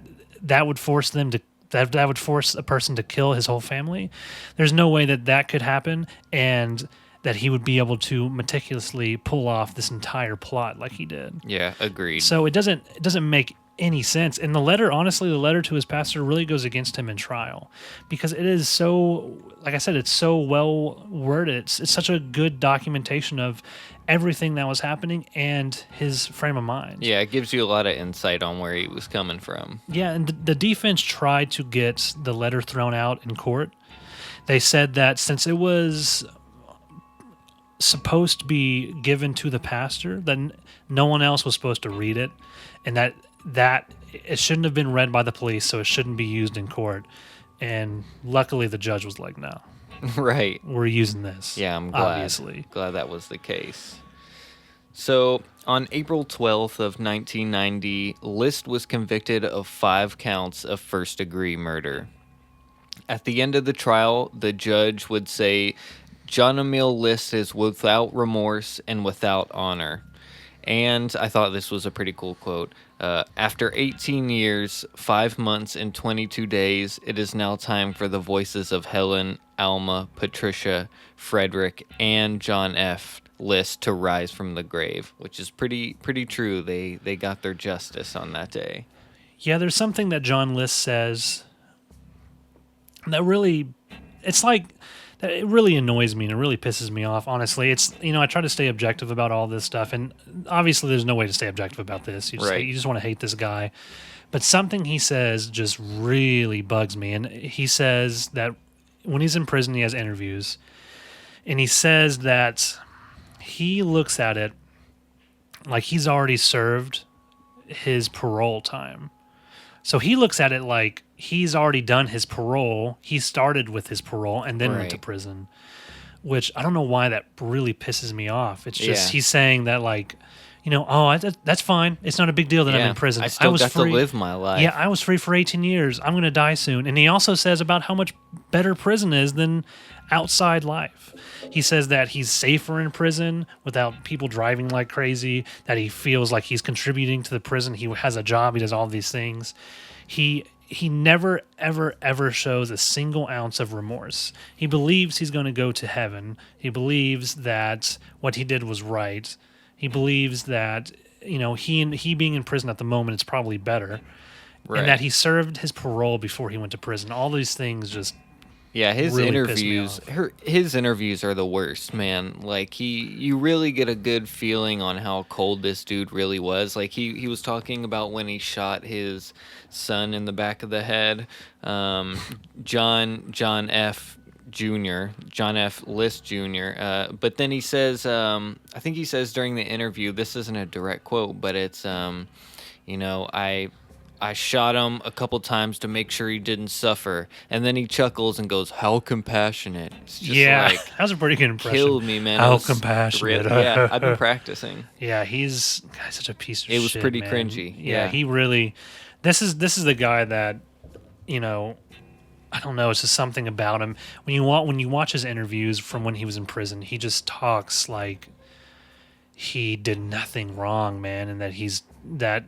would force them to that would force a person to kill his whole family. There's no way that could happen, and that he would be able to meticulously pull off this entire plot like he did. Yeah, agreed. So it doesn't make any sense. And the letter to his pastor really goes against him in trial, because it is so, like I said, it's so well worded. It's such a good documentation of everything that was happening and his frame of mind. Yeah, it gives you a lot of insight on where he was coming from. Yeah, and the defense tried to get the letter thrown out in court. They said that since it was supposed to be given to the pastor, then no one else was supposed to read it, and that it shouldn't have been read by the police, so it shouldn't be used in court. And luckily the judge was like, no. Right. We're using this. Yeah, I'm glad. Obviously. Glad that was the case. So, on April 12th of 1990, List was convicted of 5 counts of first-degree murder. At the end of the trial, the judge would say, John Emil List is without remorse and without honor. And I thought this was a pretty cool quote. After 18 years, 5 months, and 22 days, it is now time for the voices of Helen, Alma, Patricia, Frederick, and John F. List to rise from the grave, which is pretty true. They got their justice on that day. Yeah, there's something that John List says that really, it's like, it really annoys me and it really pisses me off, honestly. It's, I try to stay objective about all this stuff, and obviously there's no way to stay objective about this. You just, Right. you just want to hate this guy. But something he says just really bugs me. And he says that when he's in prison, he has interviews, and he says that he looks at it like he's already served his parole time. So he looks at it like he's already done his parole. He started with his parole and then went to Right. prison, which I don't know why that really pisses me off. It's just Yeah. he's saying that, like, that's fine. It's not a big deal that I'm in prison. I still was got free. to live my life. Yeah, I was free for 18 years. I'm going to die soon. And he also says about how much better prison is than outside life. He says that he's safer in prison without people driving like crazy, that he feels like he's contributing to the prison. He has a job. He does all these things. He never, ever, ever shows a single ounce of remorse. He believes he's going to go to heaven. He believes that what he did was right. He believes that, he being in prison at the moment is probably better. Right. And that he served his parole before he went to prison. All these things just Yeah, his really pissed me interviews, off. his interviews are the worst, man. Like you really get a good feeling on how cold this dude really was. Like he was talking about when he shot his son in the back of the head, John F. Jr., John F. List Jr. But then he says, I think he says during the interview, this isn't a direct quote, but it's, I shot him a couple times to make sure he didn't suffer. And then he chuckles and goes, how compassionate. It's just like, that was a pretty good impression. killed me, man. It How was compassionate. yeah, I've been practicing. Yeah, he's such a piece of shit. It was pretty man. cringy, Yeah, yeah. he really. This is the guy that, I don't know. It's just something about him. When you watch his interviews from when he was in prison, he just talks like he did nothing wrong, man, and that.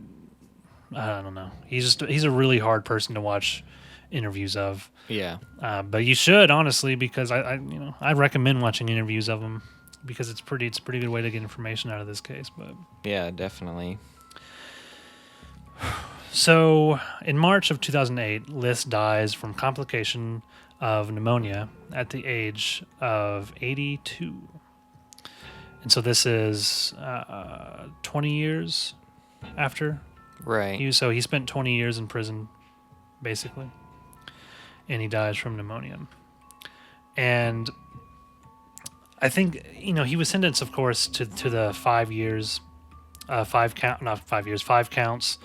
I don't know. He's a really hard person to watch interviews of. Yeah. But you should, honestly, because I recommend watching interviews of him because it's a pretty good way to get information out of this case. But Yeah, definitely. so in March of 2008, List dies from complication of pneumonia at the age of 82. And so this is 20 years after. Right. He spent 20 years in prison, basically, and he dies from pneumonia. And I think he was sentenced, of course, to the 5 years, 5 counts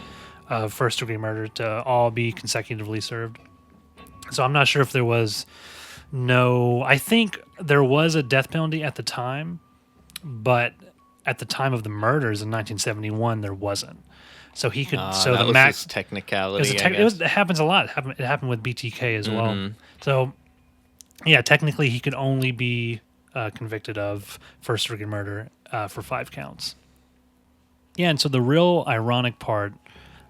of first degree murder to all be consecutively served. So I'm not sure if there was I think there was a death penalty at the time, but at the time of the murders in 1971, there wasn't. So he could. So that the was max just technicality. it happens a lot. It happened with BTK as well. Mhm. So, yeah, technically he could only be convicted of first degree murder for 5 counts. Yeah, and so the real ironic part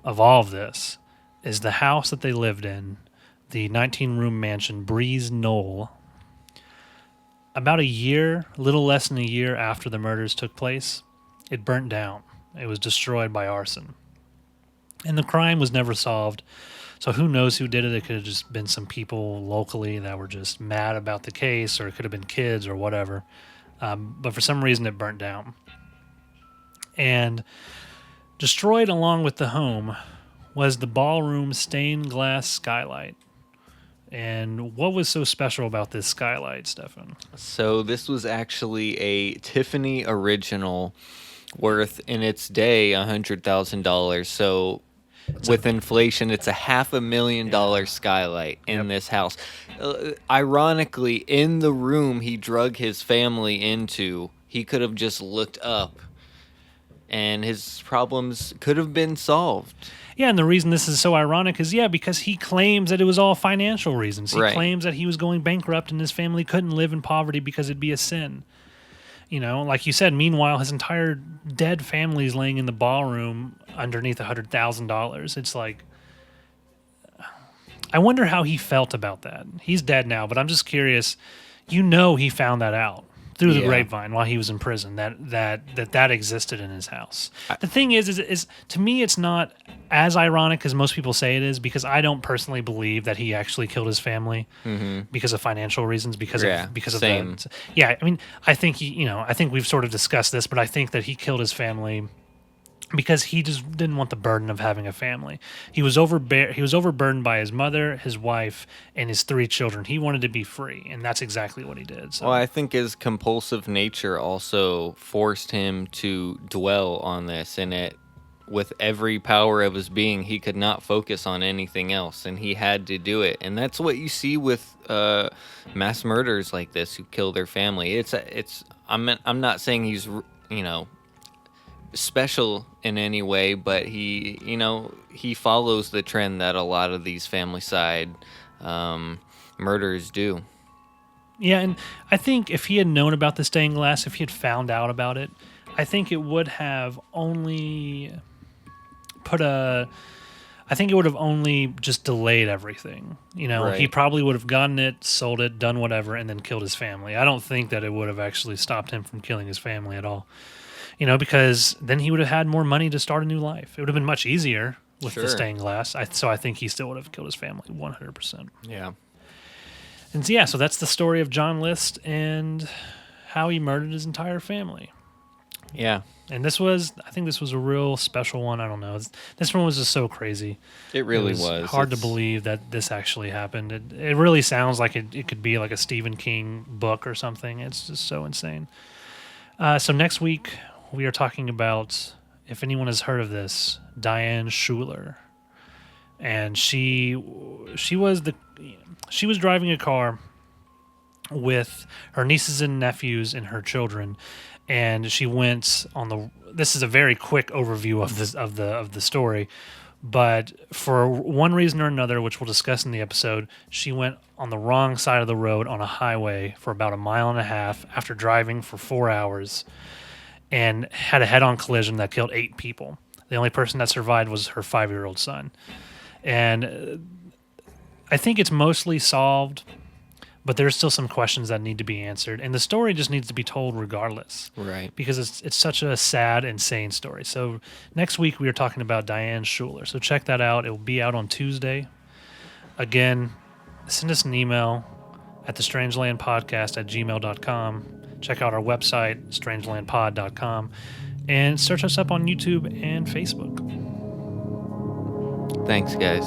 of all of this is the house that they lived in, the 19-room mansion, Breeze Knoll. About a little less than a year after the murders took place, it burnt down. It was destroyed by arson. And the crime was never solved. So who knows who did it? It could have just been some people locally that were just mad about the case, or it could have been kids or whatever. But for some reason, it burnt down. And destroyed along with the home was the ballroom stained glass skylight. And what was so special about this skylight, Stefan? So this was actually a Tiffany original, worth in its day $100,000. So with inflation, it's a $500,000 skylight in this house. Ironically, in the room he drug his family into, he could have just looked up and his problems could have been solved. Yeah, and the reason this is so ironic is, because he claims that it was all financial reasons. He Right. claims that he was going bankrupt and his family couldn't live in poverty because it'd be a sin. Like you said, meanwhile, his entire dead family is laying in the ballroom underneath $100,000. It's like, I wonder how he felt about that. He's dead now, but I'm just curious. He found that out through the Yeah. grapevine while he was in prison, that existed in his house. The thing is to me, it's not as ironic as most people say it is, because I don't personally believe that he actually killed his family because of financial reasons, because Yeah, of same. I mean, I think I think we've sort of discussed this, but I think that he killed his family because he just didn't want the burden of having a family. He was overburdened by his mother, his wife, and his 3 children. He wanted to be free, and that's exactly what he did. So Well, I think his compulsive nature also forced him to dwell on this, and with every power of his being, he could not focus on anything else, and he had to do it. And that's what you see with mass murderers like this who kill their family. I'm not saying he's special in any way, but he follows the trend that a lot of these family side murderers do. yeah, and I think if he had known about the stained glass, if he had found out about it, I think it would have only just delayed everything. He Right. probably would have gotten it, sold it, done whatever, and then killed his family. I don't think that it would have actually stopped him from killing his family at all. Because then he would have had more money to start a new life. It would have been much easier with the Sure. stained glass. So I think he still would have killed his family 100%. Yeah. And so that's the story of John List and how he murdered his entire family. Yeah. And I think this was a real special one. I don't know. This one was just so crazy. It really It was was. hard to It's- believe that this actually happened. It really sounds like it could be like a Stephen King book or something. It's just so insane. So next week, we are talking about, if anyone has heard of this, Diane Schuler. And she was driving a car with her nieces and nephews and her children, and she went on this is a very quick overview of the story, but for one reason or another, which we'll discuss in the episode, she went on the wrong side of the road on a highway for about 1.5 miles after driving for 4 hours, and had a head-on collision that killed 8 people. The only person that survived was her 5-year-old son. And I think it's mostly solved, but there's still some questions that need to be answered. And the story just needs to be told regardless. Right. Because it's such a sad, insane story. So next week we are talking about Diane Schuler. So check that out. It will be out on Tuesday. Again, send us an email at the strangelandpodcast@gmail.com. Check out our website, strangelandpod.com, and search us up on YouTube and Facebook. Thanks, guys.